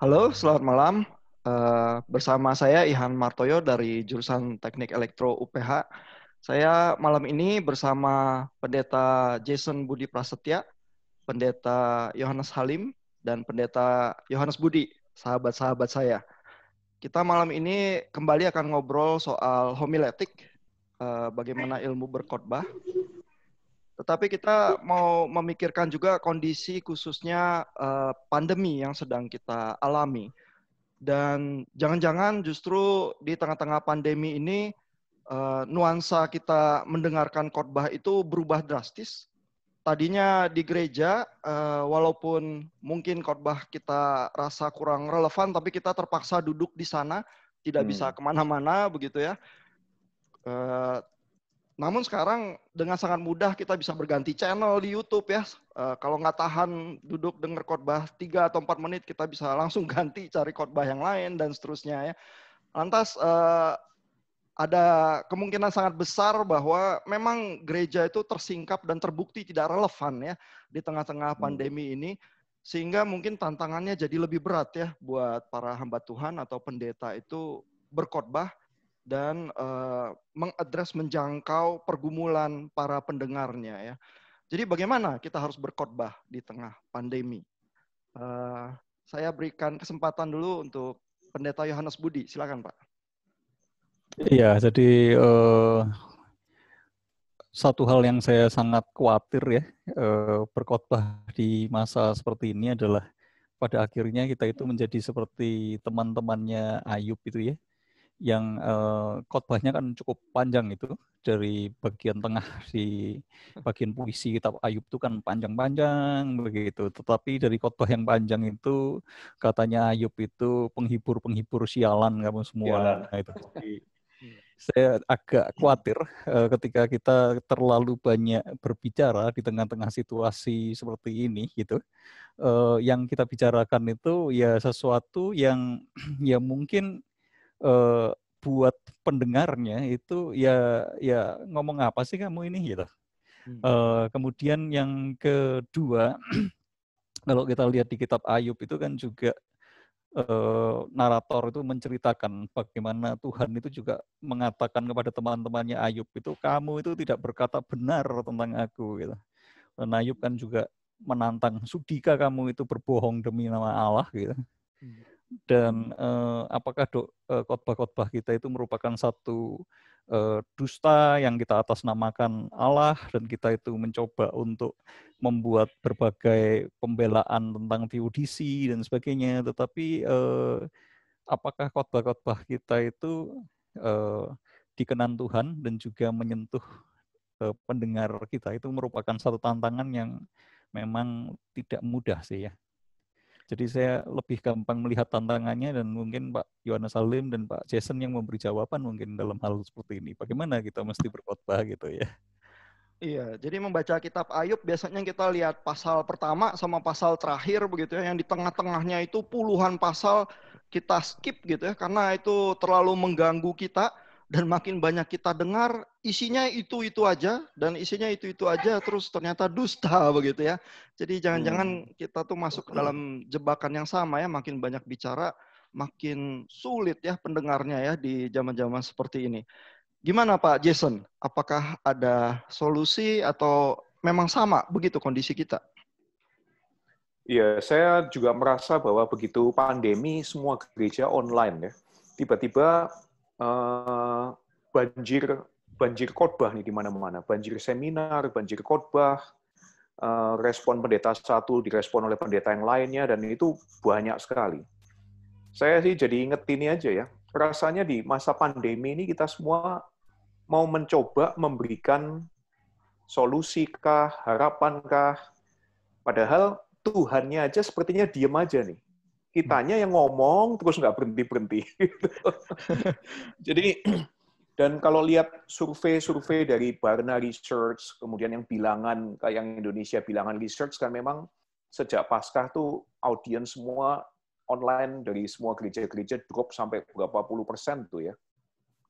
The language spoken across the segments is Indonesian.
Halo, selamat malam. Bersama saya Ihan Martoyo dari jurusan Teknik Elektro UPH. Saya malam ini bersama Pendeta Jason Budi Prasetya, Pendeta Yohanes Halim, dan Pendeta Yohanes Budi, sahabat-sahabat saya. Kita malam ini kembali akan ngobrol soal homiletik, bagaimana ilmu berkhotbah. Tetapi kita mau memikirkan juga kondisi khususnya pandemi yang sedang kita alami. Dan jangan-jangan justru di tengah-tengah pandemi ini nuansa kita mendengarkan khotbah itu berubah drastis. Tadinya di gereja, walaupun mungkin khotbah kita rasa kurang relevan, tapi kita terpaksa duduk di sana, tidak bisa kemana-mana begitu ya. Namun sekarang dengan sangat mudah kita bisa berganti channel di YouTube ya. Kalau nggak tahan duduk dengar khotbah 3 atau 4 menit, kita bisa langsung ganti cari khotbah yang lain dan seterusnya ya. Lantas ada kemungkinan sangat besar bahwa memang gereja itu tersingkap dan terbukti tidak relevan ya di tengah-tengah pandemi ini. Sehingga mungkin tantangannya jadi lebih berat ya buat para hamba Tuhan atau pendeta itu berkhotbah dan mengadres, menjangkau pergumulan para pendengarnya ya. Jadi bagaimana kita harus berkhotbah di tengah pandemi? Saya berikan kesempatan dulu untuk Pendeta Yohanes Budi. Silakan Pak. Iya, jadi satu hal yang saya sangat khawatir ya, berkhotbah di masa seperti ini adalah pada akhirnya kita itu menjadi seperti teman-temannya Ayub itu ya, yang khotbahnya kan cukup panjang itu, dari bagian tengah di bagian puisi kitab Ayub itu kan panjang-panjang begitu. Tetapi dari khotbah yang panjang itu katanya Ayub itu penghibur-penghibur sialan kamu semua itu. Jadi saya agak khawatir ketika kita terlalu banyak berbicara di tengah-tengah situasi seperti ini gitu. Yang kita bicarakan itu ya sesuatu yang ya mungkin buat pendengarnya itu ya ngomong apa sih kamu ini gitu. Kemudian yang kedua, kalau kita lihat di kitab Ayub itu kan juga narator itu menceritakan bagaimana Tuhan itu juga mengatakan kepada teman-temannya Ayub itu, kamu itu tidak berkata benar tentang aku gitu. Dan Ayub kan juga menantang, sudikah kamu itu berbohong demi nama Allah gitu. Dan apakah khotbah-khotbah kita itu merupakan satu dusta yang kita atasnamakan Allah, dan kita itu mencoba untuk membuat berbagai pembelaan tentang teodisi dan sebagainya, tetapi apakah khotbah-khotbah kita itu dikenan Tuhan dan juga menyentuh pendengar kita, itu merupakan satu tantangan yang memang tidak mudah sih ya. Jadi saya lebih gampang melihat tantangannya, dan mungkin Pak Yohanes Halim dan Pak Jason yang memberi jawaban mungkin dalam hal seperti ini. Bagaimana kita mesti berkhotbah gitu ya. Iya, jadi membaca kitab Ayub biasanya kita lihat pasal pertama sama pasal terakhir begitu ya, yang di tengah-tengahnya itu puluhan pasal kita skip gitu ya, karena itu terlalu mengganggu kita dan makin banyak kita dengar isinya itu-itu aja dan isinya itu-itu aja terus ternyata dusta begitu ya. Jadi jangan-jangan kita tuh masuk ke dalam jebakan yang sama ya, makin banyak bicara makin sulit ya pendengarnya ya di zaman-zaman seperti ini. Gimana Pak Jason? Apakah ada solusi atau memang sama begitu kondisi kita? Iya, saya juga merasa bahwa begitu pandemi semua gereja online ya. Tiba-tiba banjir khotbah nih di mana-mana, banjir seminar, banjir khotbah, respon pendeta satu direspon oleh pendeta yang lainnya, dan itu banyak sekali. Saya sih jadi inget ini aja ya, rasanya di masa pandemi ini kita semua mau mencoba memberikan solusi kah, harapan kah, padahal Tuhannya aja sepertinya diem aja nih. Kitanya yang ngomong terus nggak berhenti-berhenti. Jadi, dan kalau lihat survei-survei dari Barna Research, kemudian yang bilangan, kayak yang Indonesia bilangan research, kan memang sejak Paskah tuh audiens semua online dari semua gereja-gereja drop sampai berapa puluh persen tuh ya.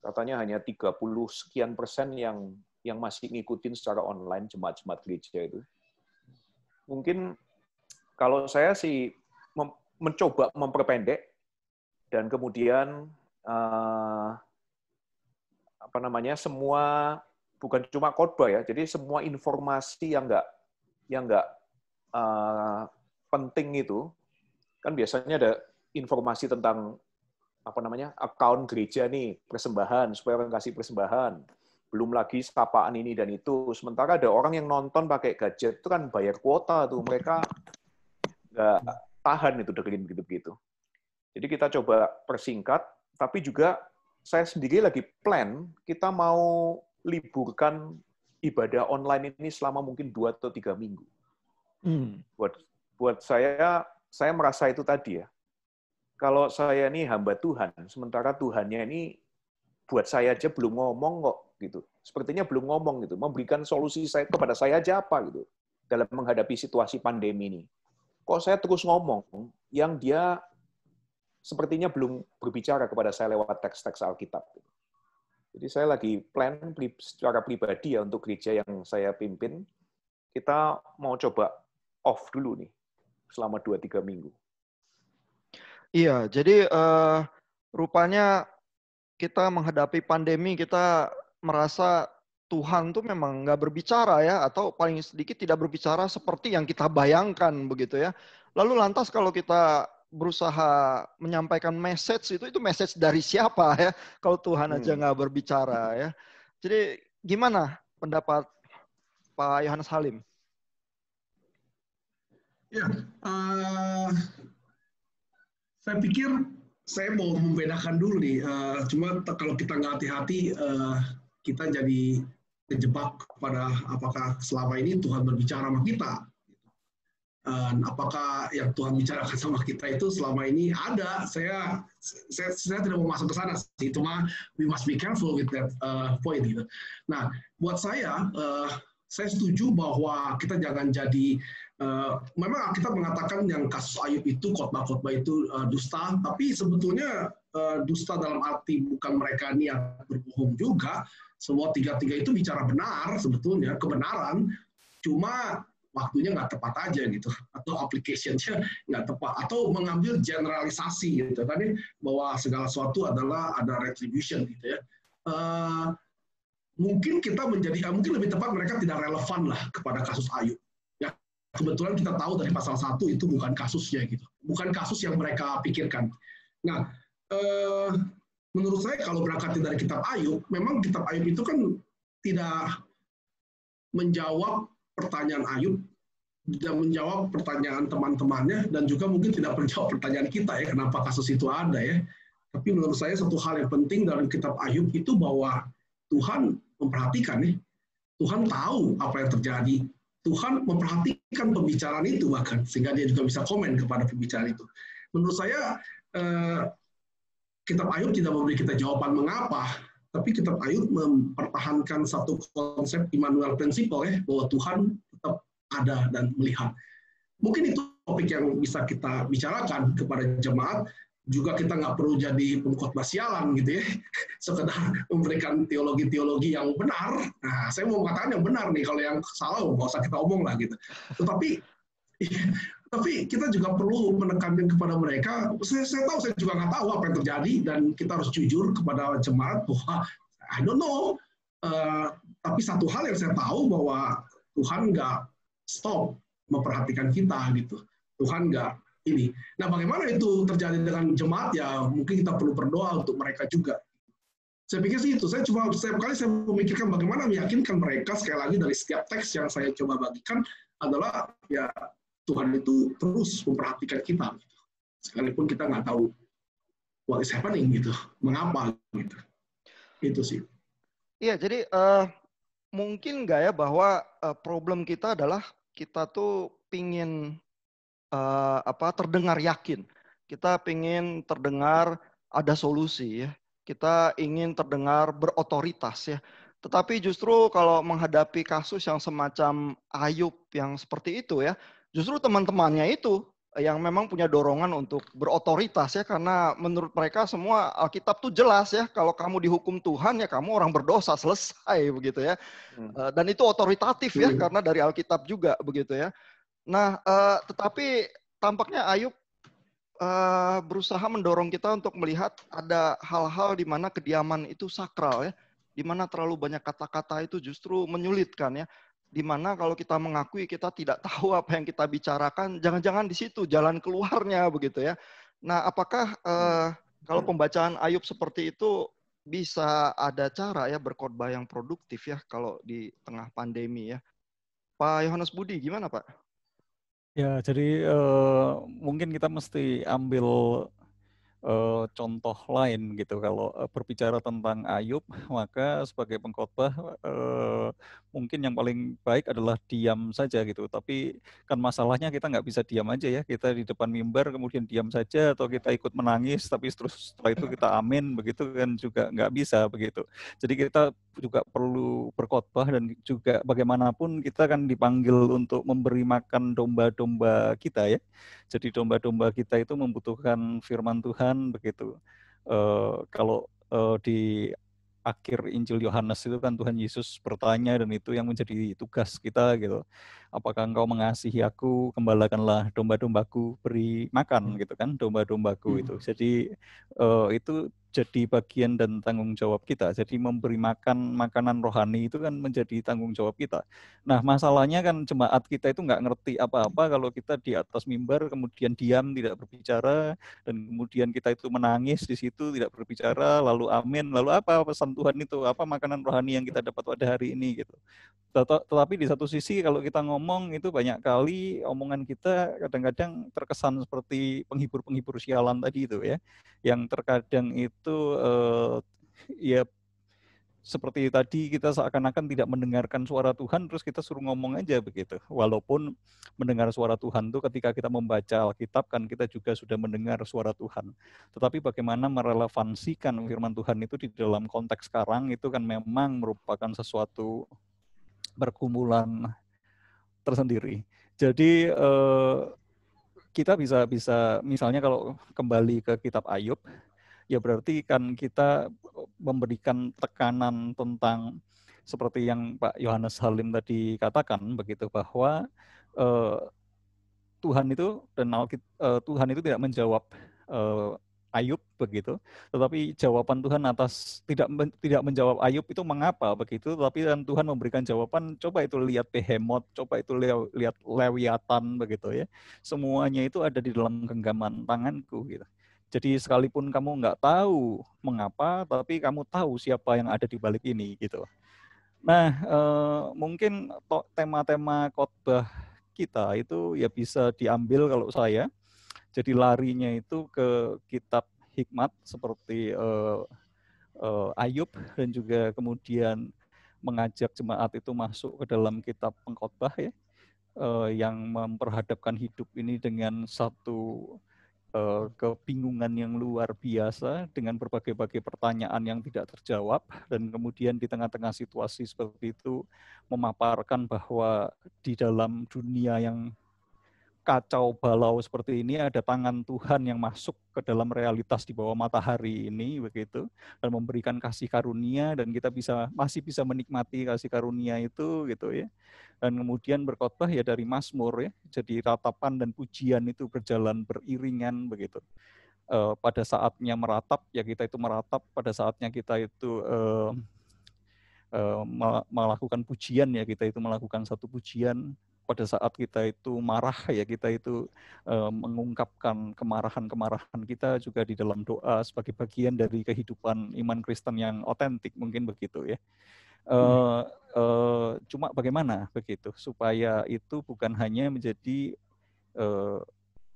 Katanya hanya 30 sekian persen yang masih ngikutin secara online jemaat-jemaat gereja itu. Mungkin kalau saya sih mencoba memperpendek dan kemudian semua bukan cuma khotbah ya, jadi semua informasi yang nggak penting itu kan biasanya ada informasi tentang akun gereja nih, persembahan supaya orang kasih persembahan, belum lagi sapaan ini dan itu. Sementara ada orang yang nonton pakai gadget itu kan bayar kuota tuh, mereka nggak tahan itu dengerin begitu-begitu. Jadi kita coba persingkat, tapi juga saya sendiri lagi plan, kita mau liburkan ibadah online ini selama mungkin 2 atau 3 minggu. Buat saya merasa itu tadi ya, kalau saya ini hamba Tuhan, sementara Tuhannya ini buat saya aja belum ngomong kok, gitu. Sepertinya belum ngomong gitu, memberikan solusi kepada saya aja apa gitu, dalam menghadapi situasi pandemi ini. Kok saya terus ngomong, yang dia sepertinya belum berbicara kepada saya lewat teks-teks Alkitab. Jadi saya lagi plan secara pribadi ya untuk gereja yang saya pimpin, kita mau coba off dulu nih, selama 2-3 minggu. Iya, jadi rupanya kita menghadapi pandemi, kita merasa Tuhan tuh memang nggak berbicara ya, atau paling sedikit tidak berbicara seperti yang kita bayangkan begitu ya. Lalu lantas kalau kita berusaha menyampaikan message itu message dari siapa ya? Kalau Tuhan aja nggak berbicara ya. Jadi gimana pendapat Pak Yohanes Halim? Ya, saya pikir saya mau membedakan dulu nih. Cuma kalau kita nggak hati-hati, kita jadi terjebak pada apakah selama ini Tuhan berbicara sama kita. Apakah yang Tuhan bicarakan sama kita itu selama ini ada? Saya tidak mau masuk ke sana sih. Cuma we must be careful with that point gitu. Nah, buat saya setuju bahwa kita jangan jadi memang kita mengatakan yang kasus Ayub itu khotbah-khotbah itu dusta, tapi sebetulnya dusta dalam arti bukan mereka niat berbohong juga. Semua tiga-tiga itu bicara benar sebetulnya, kebenaran, cuma waktunya nggak tepat aja gitu, atau application-nya nggak tepat, atau mengambil generalisasi gitu kan, bahwa segala sesuatu adalah ada retribution gitu ya. Mungkin kita mungkin lebih tepat mereka tidak relevan lah kepada kasus Ayub. Ya, kebetulan kita tahu dari pasal 1 itu bukan kasusnya gitu, bukan kasus yang mereka pikirkan. Nah, menurut saya kalau berangkat dari kitab Ayub, memang kitab Ayub itu kan tidak menjawab pertanyaan Ayub, tidak menjawab pertanyaan teman-temannya, dan juga mungkin tidak menjawab pertanyaan kita ya, kenapa kasus itu ada ya. Tapi menurut saya satu hal yang penting dalam kitab Ayub itu bahwa Tuhan memperhatikan nih, Tuhan tahu apa yang terjadi, Tuhan memperhatikan pembicaraan itu bahkan, sehingga dia juga bisa komen kepada pembicaraan itu. Menurut saya kitab Ayub tidak memberi kita jawaban mengapa, tapi kitab Ayub mempertahankan satu konsep Immanuel Principle ya, bahwa Tuhan tetap ada dan melihat. Mungkin itu topik yang bisa kita bicarakan kepada jemaat. Juga kita nggak perlu jadi pengkhotbah sialan gitu ya, sekedar memberikan teologi-teologi yang benar. Nah, saya mau mengatakan yang benar nih, kalau yang salah nggak usah kita omong lah gitu. Tapi kita juga perlu menekankan kepada mereka. Saya tahu, saya juga nggak tahu apa yang terjadi, dan kita harus jujur kepada jemaat bahwa I don't know. Tapi satu hal yang saya tahu bahwa Tuhan nggak stop memperhatikan kita gitu. Tuhan nggak ini. Nah, bagaimana itu terjadi dengan jemaat ya? Mungkin kita perlu berdoa untuk mereka juga. Saya pikir sih itu. Saya cuma setiap kali saya memikirkan bagaimana meyakinkan mereka, sekali lagi dari setiap teks yang saya coba bagikan adalah ya Tuhan itu terus memperhatikan kita, sekalipun kita nggak tahu what is happening gitu, mengapa gitu. Itu sih. Iya, jadi mungkin nggak ya bahwa problem kita adalah kita tuh pingin terdengar yakin. Kita pingin terdengar ada solusi ya. Kita ingin terdengar berotoritas ya. Tetapi justru kalau menghadapi kasus yang semacam Ayub yang seperti itu ya, justru teman-temannya itu yang memang punya dorongan untuk berotoritas ya, karena menurut mereka semua Alkitab tuh jelas ya, kalau kamu dihukum Tuhan ya kamu orang berdosa, selesai begitu ya. Dan itu otoritatif ya, karena dari Alkitab juga begitu ya. Nah, tetapi tampaknya Ayub berusaha mendorong kita untuk melihat ada hal-hal di mana kediaman itu sakral ya, di mana terlalu banyak kata-kata itu justru menyulitkan ya, di mana kalau kita mengakui kita tidak tahu apa yang kita bicarakan, jangan-jangan di situ jalan keluarnya begitu ya. Nah, apakah kalau pembacaan Ayub seperti itu bisa ada cara ya berkhotbah yang produktif ya kalau di tengah pandemi ya? Pak Yohanes Budi, gimana Pak? Ya, jadi mungkin kita mesti ambil contoh lain gitu. Kalau berbicara tentang Ayub, maka sebagai pengkhotbah mungkin yang paling baik adalah diam saja gitu. Tapi kan masalahnya kita nggak bisa diam aja ya. Kita di depan mimbar kemudian diam saja, atau kita ikut menangis tapi terus setelah itu kita amin begitu kan juga nggak bisa begitu. Jadi kita juga perlu berkhotbah, dan juga bagaimanapun kita kan dipanggil untuk memberi makan domba-domba kita ya. Jadi domba-domba kita itu membutuhkan firman Tuhan begitu. Kalau di akhir Injil Yohanes itu kan Tuhan Yesus bertanya, dan itu yang menjadi tugas kita gitu. Apakah engkau mengasihi aku? Gembalakanlah domba-dombaku, beri makan gitu kan domba-dombaku itu. Jadi itu jadi bagian dan tanggung jawab kita. Jadi memberi makan makanan rohani itu kan menjadi tanggung jawab kita. Nah, masalahnya kan jemaat kita itu nggak ngerti apa-apa kalau kita di atas mimbar kemudian diam, tidak berbicara, dan kemudian kita itu menangis di situ, tidak berbicara, lalu amin, lalu apa pesan Tuhan itu, apa makanan rohani yang kita dapat pada hari ini gitu. Tetapi di satu sisi kalau kita ngomong itu banyak kali omongan kita kadang-kadang terkesan seperti penghibur-penghibur sialan tadi itu ya, yang terkadang itu ya seperti tadi kita seakan-akan tidak mendengarkan suara Tuhan, terus kita suruh ngomong aja begitu. Walaupun mendengar suara Tuhan itu ketika kita membaca Alkitab kan kita juga sudah mendengar suara Tuhan. Tetapi bagaimana merelevansikan firman Tuhan itu di dalam konteks sekarang itu kan memang merupakan sesuatu pergumulan tersendiri. Jadi kita bisa misalnya kalau kembali ke kitab Ayub, ya berarti kan kita memberikan tekanan tentang seperti yang Pak Yohanes Halim tadi katakan begitu, bahwa Tuhan itu tidak menjawab Ayub begitu, tetapi jawaban Tuhan atas tidak menjawab Ayub itu mengapa begitu, tapi dan Tuhan memberikan jawaban, coba itu lihat Behemoth, coba itu lihat Lewiatan begitu ya, semuanya itu ada di dalam genggaman tanganku gitu. Jadi sekalipun kamu nggak tahu mengapa, tapi kamu tahu siapa yang ada di balik ini gitu. Nah, mungkin tema-tema khotbah kita itu ya bisa diambil kalau saya. Jadi larinya itu ke kitab hikmat seperti Ayub, dan juga kemudian mengajak jemaat itu masuk ke dalam kitab pengkhotbah ya, yang memperhadapkan hidup ini dengan satu kebingungan yang luar biasa dengan berbagai-bagai pertanyaan yang tidak terjawab, dan kemudian di tengah-tengah situasi seperti itu memaparkan bahwa di dalam dunia yang kacau balau seperti ini ada tangan Tuhan yang masuk ke dalam realitas di bawah matahari ini begitu, dan memberikan kasih karunia, dan kita masih bisa menikmati kasih karunia itu gitu ya. Dan kemudian berkhotbah ya dari Mazmur ya, jadi ratapan dan pujian itu berjalan beriringan begitu. Pada saatnya meratap ya kita itu meratap, pada saatnya kita itu melakukan pujian ya kita itu melakukan satu pujian, pada saat kita itu marah ya kita itu mengungkapkan kemarahan kita juga di dalam doa sebagai bagian dari kehidupan iman Kristen yang otentik, mungkin begitu ya. Cuma bagaimana begitu supaya itu bukan hanya menjadi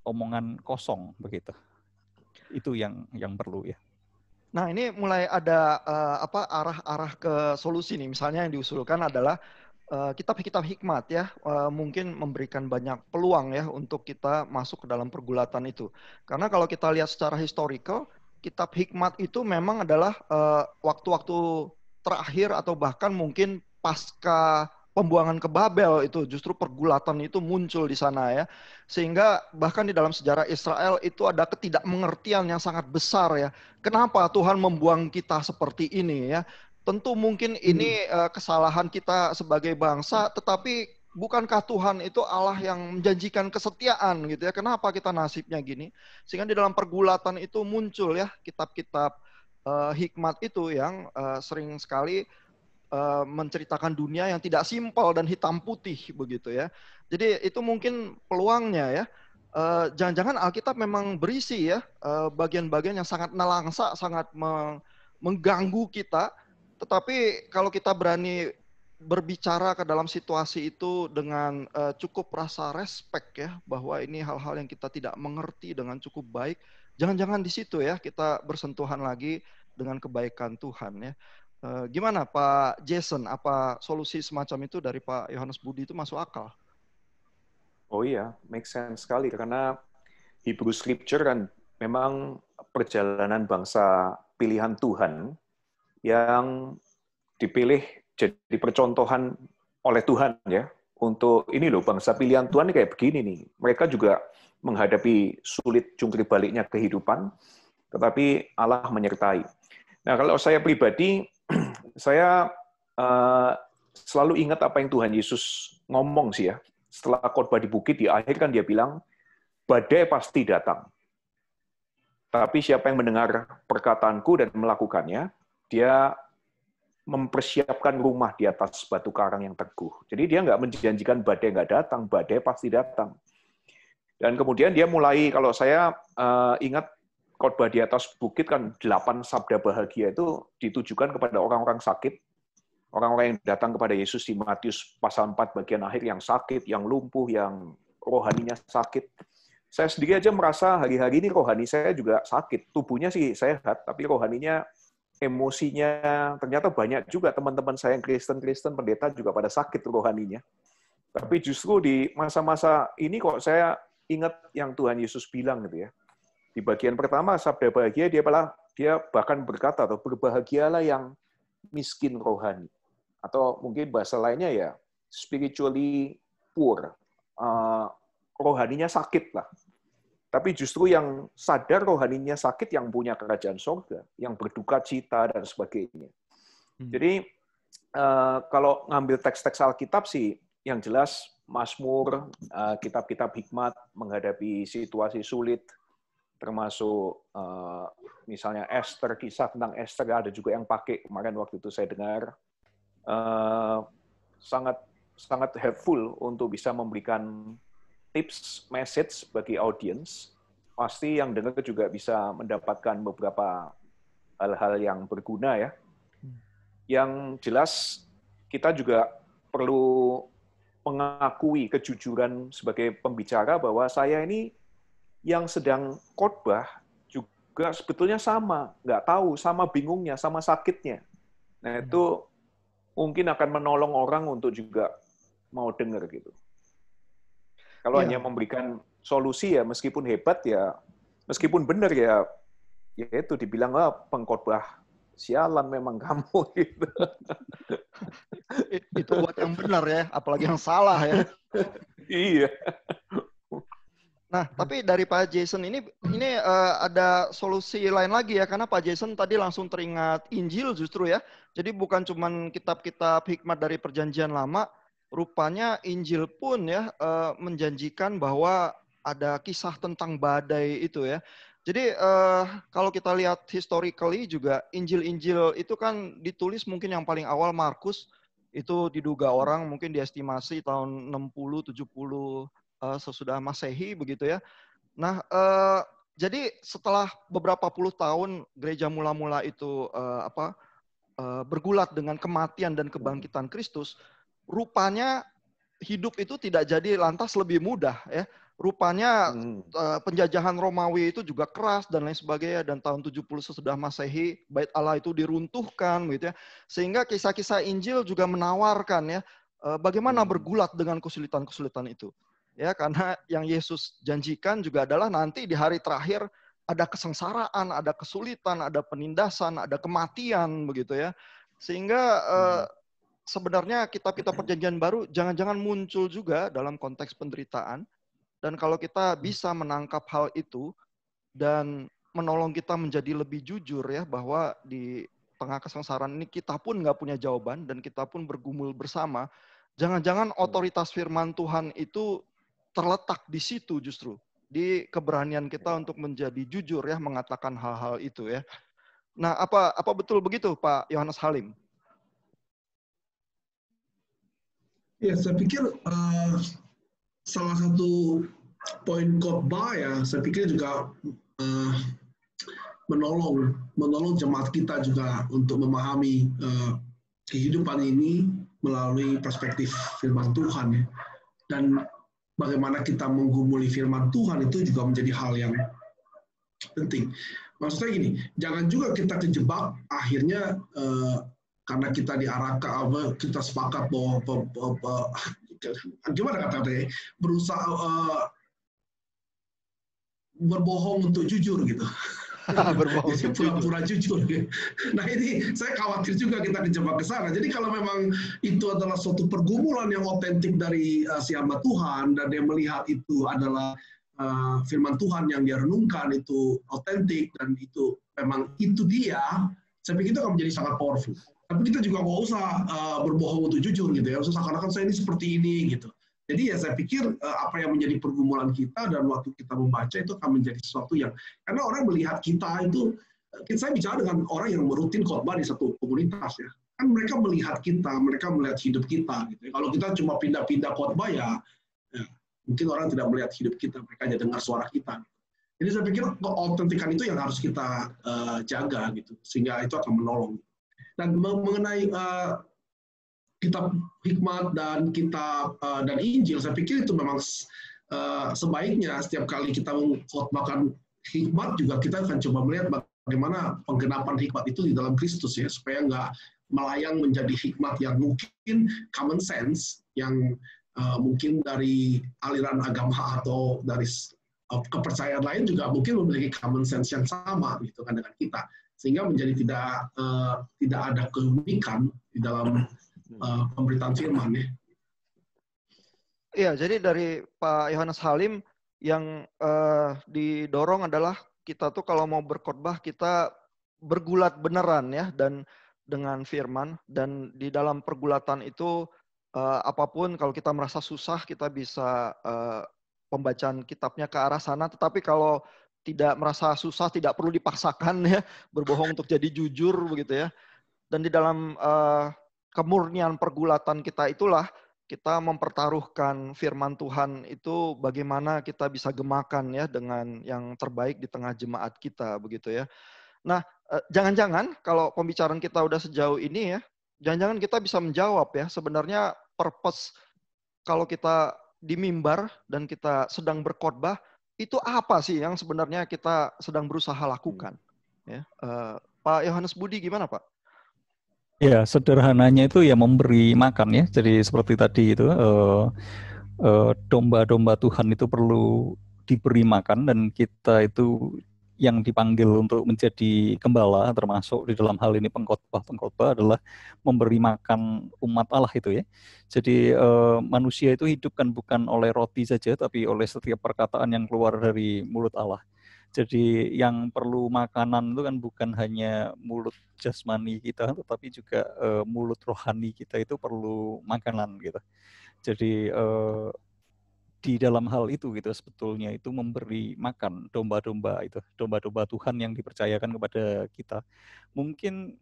omongan kosong begitu. Itu yang perlu ya. Nah, ini mulai ada arah-arah ke solusi nih. Misalnya yang diusulkan adalah kitab-kitab hikmat ya, mungkin memberikan banyak peluang ya untuk kita masuk ke dalam pergulatan itu. Karena kalau kita lihat secara historical, kitab hikmat itu memang adalah waktu-waktu terakhir atau bahkan mungkin pasca pembuangan ke Babel itu justru pergulatan itu muncul di sana ya. Sehingga bahkan di dalam sejarah Israel itu ada ketidakmengertian yang sangat besar ya. Kenapa Tuhan membuang kita seperti ini ya? Tentu mungkin ini kesalahan kita sebagai bangsa, tetapi bukankah Tuhan itu Allah yang menjanjikan kesetiaan gitu ya? Kenapa kita nasibnya gini? Sehingga di dalam pergulatan itu muncul ya kitab-kitab hikmat itu yang sering sekali menceritakan dunia yang tidak simpel dan hitam putih begitu ya. Jadi itu mungkin peluangnya ya. Jangan-jangan Alkitab memang berisi ya bagian-bagian yang sangat nelangsa, sangat mengganggu kita. Tetapi kalau kita berani berbicara ke dalam situasi itu dengan cukup rasa respect ya, bahwa ini hal-hal yang kita tidak mengerti dengan cukup baik, jangan-jangan di situ ya kita bersentuhan lagi dengan kebaikan Tuhan ya. Gimana Pak Jason, apa solusi semacam itu dari Pak Yohanes Budi itu masuk akal? Oh iya, make sense sekali, karena Hebrew Scripture kan memang perjalanan bangsa pilihan Tuhan yang dipilih jadi percontohan oleh Tuhan ya, untuk ini loh, bangsa pilihan Tuhan ini kayak begini nih. Mereka juga menghadapi sulit jungkir baliknya kehidupan, tetapi Allah menyertai. Nah, kalau saya pribadi, saya selalu ingat apa yang Tuhan Yesus ngomong sih ya. Setelah khotbah di bukit, di akhir kan dia bilang, badai pasti datang. Tapi siapa yang mendengar perkataanku dan melakukannya, dia mempersiapkan rumah di atas batu karang yang teguh. Jadi dia nggak menjanjikan badai nggak datang, badai pasti datang. Dan kemudian dia mulai, kalau saya ingat khotbah di atas bukit kan 8 sabda bahagia itu ditujukan kepada orang-orang sakit, orang-orang yang datang kepada Yesus di Matius pasal 4 bagian akhir, yang sakit, yang lumpuh, yang rohaninya sakit. Saya sendiri aja merasa hari-hari ini rohani saya juga sakit. Tubuhnya sih sehat, tapi rohaninya, emosinya, ternyata banyak juga teman-teman saya yang Kristen-Kristen, pendeta juga pada sakit rohaninya. Tapi justru di masa-masa ini kok saya ingat yang Tuhan Yesus bilang gitu ya. Di bagian pertama, sabda bahagia, dia bahkan berkata, atau berbahagialah yang miskin rohani. Atau mungkin bahasa lainnya ya, spiritually poor. Rohaninya sakit lah. Tapi justru yang sadar rohaninya sakit, yang punya kerajaan surga, yang berduka cita, dan sebagainya. Jadi, kalau ngambil teks-teks Alkitab sih, yang jelas Mazmur, kitab-kitab hikmat menghadapi situasi sulit, termasuk misalnya Esther, kisah tentang Esther, ada juga yang pakai kemarin waktu itu saya dengar, sangat helpful untuk bisa memberikan tips, message bagi audiens. Pasti yang dengar juga bisa mendapatkan beberapa hal-hal yang berguna ya. Yang jelas kita juga perlu mengakui kejujuran sebagai pembicara bahwa saya ini yang sedang khotbah juga sebetulnya sama, nggak tahu, sama bingungnya, sama sakitnya. Nah itu mungkin akan menolong orang untuk juga mau dengar gitu. Kalau hanya memberikan solusi ya, meskipun hebat ya, meskipun benar ya, ya itu dibilang pengkhotbah sialan memang kamu gitu. Itu buat yang benar ya, apalagi yang salah ya. Iya. Nah, tapi dari Pak Jason ini ada solusi lain lagi ya, karena Pak Jason tadi langsung teringat Injil justru ya. Jadi bukan cuma kitab-kitab hikmat dari Perjanjian Lama, rupanya Injil pun ya menjanjikan bahwa ada kisah tentang badai itu ya. Jadi kalau kita lihat historically juga, Injil-Injil itu kan ditulis mungkin yang paling awal Markus, itu diduga orang mungkin diestimasi tahun 60-70 sesudah Masehi begitu ya. Nah, jadi setelah beberapa puluh tahun gereja mula-mula itu bergulat dengan kematian dan kebangkitan Kristus, rupanya hidup itu tidak jadi lantas lebih mudah ya. Rupanya penjajahan Romawi itu juga keras dan lain sebagainya, dan tahun 70 sesudah Masehi Bait Allah itu diruntuhkan gitu ya. Sehingga kisah-kisah Injil juga menawarkan ya bagaimana bergulat dengan kesulitan-kesulitan itu. Ya, karena yang Yesus janjikan juga adalah nanti di hari terakhir ada kesengsaraan, ada kesulitan, ada penindasan, ada kematian begitu ya. Sehingga sebenarnya kitab-kitab Perjanjian Baru jangan-jangan muncul juga dalam konteks penderitaan. Dan kalau kita bisa menangkap hal itu dan menolong kita menjadi lebih jujur ya, bahwa di tengah kesengsaraan ini kita pun nggak punya jawaban dan kita pun bergumul bersama Jangan-jangan otoritas firman Tuhan itu terletak di situ justru. Di keberanian kita untuk menjadi jujur ya, mengatakan hal-hal itu ya. Nah, apa betul begitu Pak Yohanes Halim? Ya, saya pikir salah satu poin khotbah ya, saya pikir juga menolong jemaat kita juga untuk memahami kehidupan ini melalui perspektif firman Tuhan ya. Dan bagaimana kita menggumuli firman Tuhan itu juga menjadi hal yang penting. Maksudnya gini, jangan juga kita kejebak akhirnya karena kita diarahkan, kita sepakat bahwa gimana kata-katanya, berusaha berbohong untuk jujur gitu. Berbohong Jadi pura-pura jujur. Nah ini saya khawatir juga kita kejebak ke sana. Jadi kalau memang itu adalah suatu pergumulan yang otentik dari si hamba Tuhan dan dia melihat itu adalah firman Tuhan yang dia renungkan itu otentik dan itu memang itu dia, saya pikir itu akan menjadi sangat powerful. Tapi kita juga nggak usah berbohong untuk jujur gitu ya. Seakan-akan saya ini seperti ini gitu. Jadi ya saya pikir apa yang menjadi pergumulan kita dan waktu kita membaca itu akan menjadi sesuatu yang, karena orang melihat kita itu, saya bicara dengan orang yang merutin khotbah di satu komunitas ya, kan mereka melihat kita, mereka melihat hidup kita gitu. Kalau kita cuma pindah-pindah khotbah ya mungkin orang tidak melihat hidup kita, mereka hanya dengar suara kita. Jadi saya pikir keautentikan itu yang harus kita jaga gitu, sehingga itu akan menolong. Dan mengenai kitab hikmat dan kitab dan Injil, saya pikir itu memang sebaiknya setiap kali kita mengkhotbahkan hikmat juga kita akan coba melihat bagaimana penggenapan hikmat itu di dalam Kristus ya, supaya nggak melayang menjadi hikmat yang mungkin common sense, yang mungkin dari aliran agama atau dari kepercayaan lain juga mungkin memiliki common sense yang sama gitu kan dengan kita, sehingga menjadi tidak ada keunikan di dalam pemberitaan firman ya. Iya, jadi dari Pak Yohanes Halim yang didorong adalah kita tuh kalau mau berkhotbah kita bergulat beneran ya, dan dengan firman, dan di dalam pergulatan itu apapun kalau kita merasa susah kita bisa pembacaan kitabnya ke arah sana, tetapi kalau tidak merasa susah tidak perlu dipaksakan ya, berbohong untuk jadi jujur begitu ya. Dan di dalam kemurnian pergulatan kita itulah kita mempertaruhkan firman Tuhan itu bagaimana kita bisa gemakan ya dengan yang terbaik di tengah jemaat kita begitu ya. Nah, jangan-jangan kalau pembicaraan kita udah sejauh ini ya, jangan-jangan kita bisa menjawab ya sebenarnya purpose kalau kita di mimbar dan kita sedang berkhotbah itu apa sih yang sebenarnya kita sedang berusaha lakukan ya. Pak Yohanes Budi gimana Pak? Ya, sederhananya itu ya memberi makan ya. Jadi seperti tadi itu domba-domba Tuhan itu perlu diberi makan, dan kita itu yang dipanggil untuk menjadi gembala, termasuk di dalam hal ini pengkhotbah adalah memberi makan umat Allah itu ya. Jadi manusia itu hidup kan bukan oleh roti saja, tapi oleh setiap perkataan yang keluar dari mulut Allah. Jadi yang perlu makanan itu kan bukan hanya mulut jasmani kita, tetapi juga mulut rohani kita itu perlu makanan gitu. Jadi di dalam hal itu gitu sebetulnya itu memberi makan domba-domba itu, domba-domba Tuhan yang dipercayakan kepada kita. Mungkin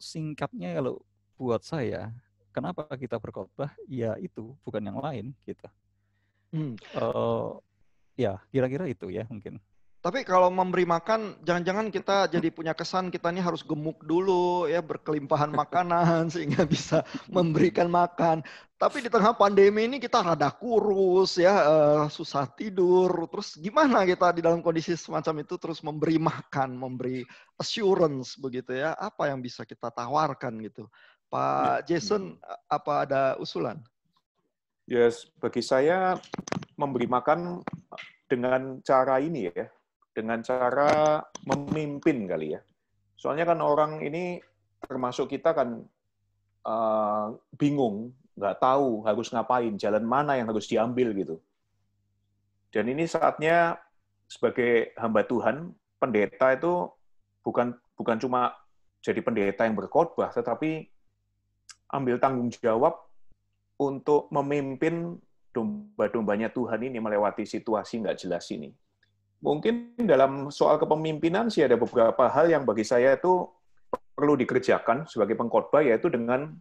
singkatnya kalau buat saya, kenapa kita berkhotbah? Ya itu, bukan yang lain gitu. Ya kira-kira itu ya mungkin. Tapi kalau memberi makan, jangan-jangan kita jadi punya kesan kita ini harus gemuk dulu ya, berkelimpahan makanan sehingga bisa memberikan makan. Tapi di tengah pandemi ini kita rada kurus ya, susah tidur. Terus gimana kita di dalam kondisi semacam itu terus memberi makan, memberi assurance begitu ya? Apa yang bisa kita tawarkan gitu? Pak Jason, apa ada usulan? Yes, bagi saya memberi makan dengan cara ini ya, dengan cara memimpin kali ya. Soalnya kan orang ini termasuk kita kan bingung, nggak tahu harus ngapain, jalan mana yang harus diambil gitu. Dan ini saatnya sebagai hamba Tuhan, pendeta itu bukan cuma jadi pendeta yang berkhotbah, tetapi ambil tanggung jawab untuk memimpin domba-dombanya Tuhan ini melewati situasi nggak jelas ini. Mungkin dalam soal kepemimpinan sih ada beberapa hal yang bagi saya itu perlu dikerjakan sebagai pengkhotbah, yaitu dengan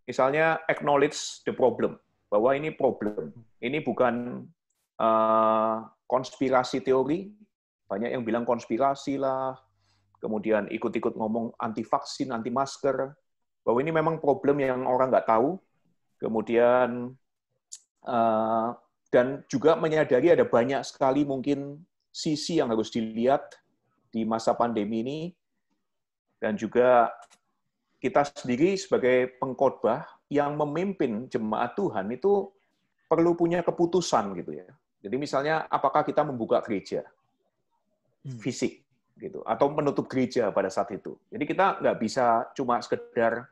misalnya acknowledge the problem, bahwa ini problem. Ini bukan konspirasi teori, banyak yang bilang konspirasi lah, kemudian ikut-ikut ngomong anti vaksin, anti masker, bahwa ini memang problem yang orang nggak tahu, kemudian dan juga menyadari ada banyak sekali mungkin sisi yang harus dilihat di masa pandemi ini, dan juga kita sendiri sebagai pengkhotbah yang memimpin jemaat Tuhan itu perlu punya keputusan gitu ya. Jadi misalnya apakah kita membuka gereja fisik gitu atau menutup gereja pada saat itu. Jadi kita nggak bisa cuma sekedar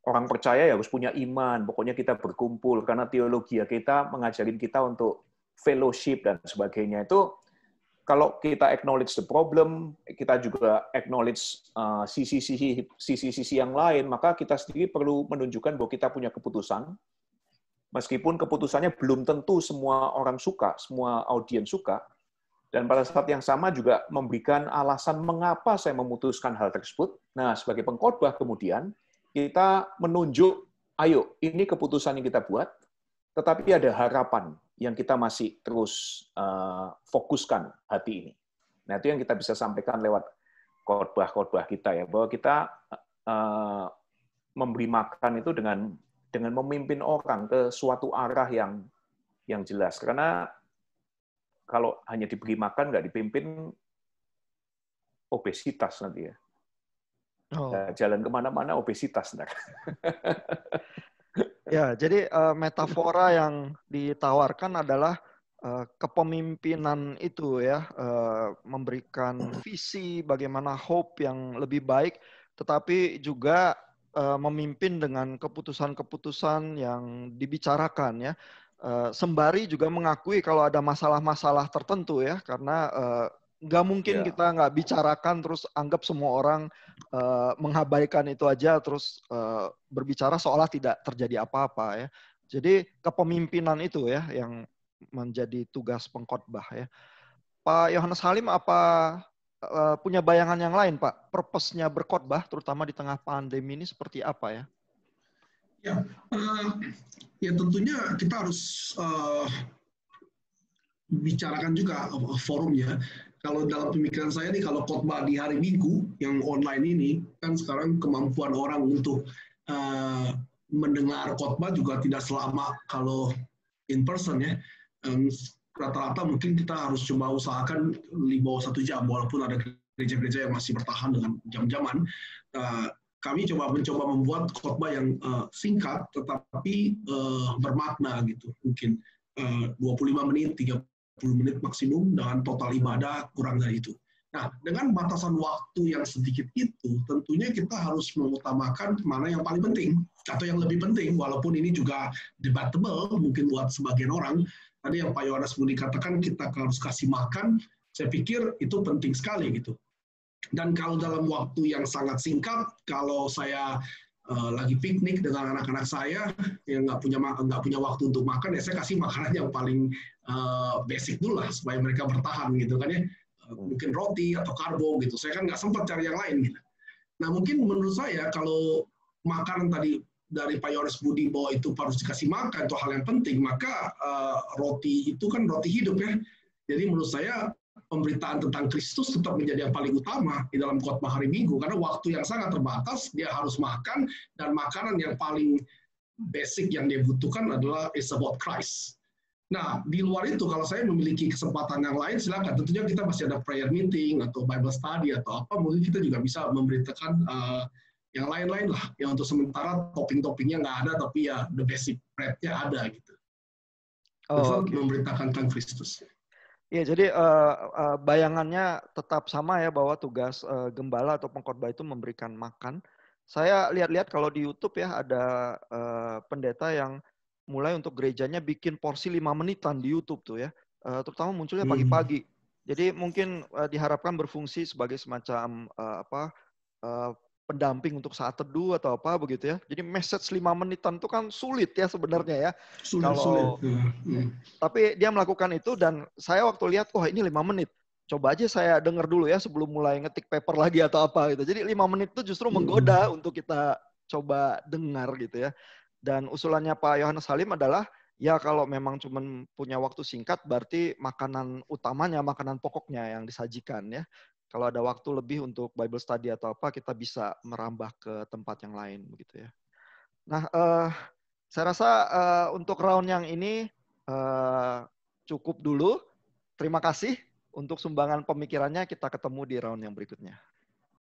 orang percaya ya harus punya iman, pokoknya kita berkumpul karena teologi kita mengajarin kita untuk fellowship dan sebagainya. Itu kalau kita acknowledge the problem, kita juga acknowledge sisi-sisi yang lain, maka kita sendiri perlu menunjukkan bahwa kita punya keputusan. Meskipun keputusannya belum tentu semua orang suka, semua audiens suka, dan pada saat yang sama juga memberikan alasan mengapa saya memutuskan hal tersebut. Nah, sebagai pengkhotbah kemudian, kita menunjuk, ayo, ini keputusan yang kita buat, tetapi ada harapan yang kita masih terus fokuskan hati ini. Nah, itu yang kita bisa sampaikan lewat khotbah-khotbah kita ya, bahwa kita memberi makan itu dengan memimpin orang ke suatu arah yang jelas. Karena kalau hanya diberi makan, nggak dipimpin, obesitas nanti ya. Nah, jalan kemana-mana obesitas. Ya, jadi metafora yang ditawarkan adalah kepemimpinan itu ya, memberikan visi bagaimana hope yang lebih baik, tetapi juga memimpin dengan keputusan-keputusan yang dibicarakan ya. Sembari juga mengakui kalau ada masalah-masalah tertentu ya, karena nggak mungkin kita nggak bicarakan terus anggap semua orang mengabaikan itu aja terus berbicara seolah tidak terjadi apa-apa ya. Jadi kepemimpinan itu ya yang menjadi tugas pengkhotbah ya. Pak Yohanes Halim apa punya bayangan yang lain Pak? Purpose-nya berkhotbah terutama di tengah pandemi ini seperti apa ya? Ya tentunya kita harus bicarakan juga forumnya. Kalau dalam pemikiran saya nih, kalau khotbah di hari Minggu yang online ini, kan sekarang kemampuan orang untuk mendengar khotbah juga tidak selama kalau in person ya. Rata-rata mungkin kita harus coba usahakan di bawah 1 jam, walaupun ada gereja-gereja yang masih bertahan dengan jam-jaman. Kami mencoba membuat khotbah yang singkat, tetapi bermakna gitu. Mungkin 25 menit, 30 menit maksimum, dengan total ibadah kurang dari itu. Nah, dengan batasan waktu yang sedikit itu, tentunya kita harus mengutamakan mana yang paling penting, atau yang lebih penting, walaupun ini juga debatable, mungkin buat sebagian orang. Tadi yang Pak Yohanes Budi katakan, kita harus kasih makan, saya pikir itu penting sekali gitu. Dan kalau dalam waktu yang sangat singkat, kalau saya lagi piknik dengan anak-anak saya yang nggak punya waktu untuk makan, ya saya kasih makanan yang paling basic dulu lah supaya mereka bertahan gitu kan ya, mungkin roti atau karbo gitu. Saya kan nggak sempat cari yang lain gitu. Nah mungkin menurut saya kalau makanan tadi dari Pak Yohanes Budi bahwa itu harus dikasih makan itu hal yang penting, maka roti itu kan roti hidup ya. Jadi menurut saya pemberitaan tentang Kristus tetap menjadi yang paling utama di dalam khotbah hari Minggu, karena waktu yang sangat terbatas, dia harus makan, dan makanan yang paling basic yang dia butuhkan adalah is about Christ. Nah, di luar itu, kalau saya memiliki kesempatan yang lain, silakan. Tentunya kita masih ada prayer meeting, atau Bible study, atau apa, mungkin kita juga bisa memberitakan yang lain-lain lah, yang untuk sementara topping-toppingnya nggak ada, tapi ya the basic bread-nya ada, gitu. Memberitakan tentang Kristus. Ya, jadi bayangannya tetap sama ya, bahwa tugas gembala atau pengkhotbah itu memberikan makan. Saya lihat-lihat kalau di YouTube ya ada pendeta yang mulai untuk gerejanya bikin porsi 5 menitan di YouTube tuh ya, terutama munculnya pagi-pagi. Jadi mungkin diharapkan berfungsi sebagai semacam pendamping untuk saat teduh atau apa begitu ya. Jadi message 5 menitan itu kan sulit ya sebenarnya ya. Sulit. Tapi dia melakukan itu dan saya waktu lihat, wah ini 5 menit. Coba aja saya dengar dulu ya sebelum mulai ngetik paper lagi atau apa gitu. Jadi 5 menit itu justru menggoda untuk kita coba dengar gitu ya. Dan usulannya Pak Yohanes Halim adalah, ya kalau memang cuma punya waktu singkat, berarti makanan utamanya, makanan pokoknya yang disajikan ya. Kalau ada waktu lebih untuk Bible study atau apa, kita bisa merambah ke tempat yang lain begitu ya. Nah, saya rasa untuk round yang ini cukup dulu. Terima kasih untuk sumbangan pemikirannya. Kita ketemu di round yang berikutnya.